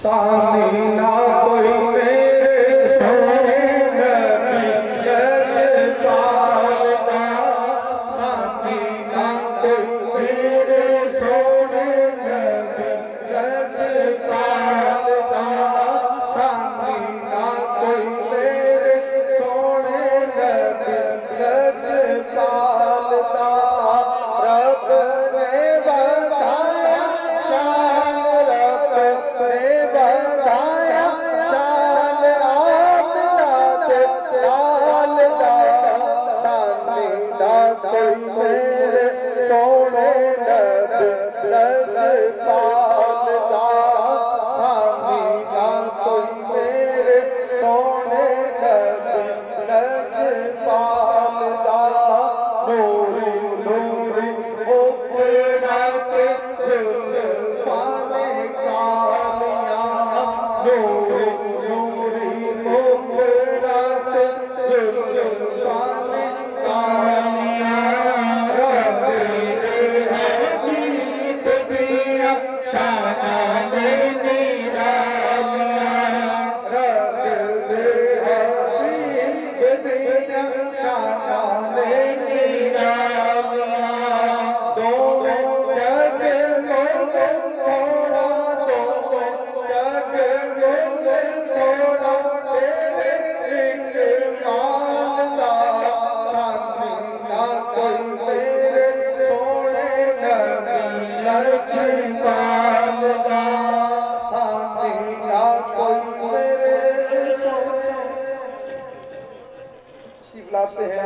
सानी ना कोई मेरे सोने नबी लजपाल दा, सानी ना कोई मेरे सोने नबी लजपाल दा, सानी ना कोई मेरे सोने नबी लजपाल दा। रब ने बताया शान, रब ने बताया शान आमना ते लाल दा, सानी ना कोई मेरे सोने नबी लजपाल दा, सानी ना कोई मेरे सोने नबी लजपाल दा। नूरी नूरी मुखड़ा ते जुल्फाने कालियां, नूरी नूरी मुखड़ा ते जुल्फाने कालियां, रब दे हबीब दियां शानां ने निरालियां, रब दे हबीब दियां शानां ने निरालियां। दोनों जग बोले थोड़ा, दोनों जग बोले थोड़ा, तेरे इकबाल दा, सानी ना कोई मेरे सोने नबी लजपाल दा, सानी ना कोई मेरे सोने। बुलाते हैं।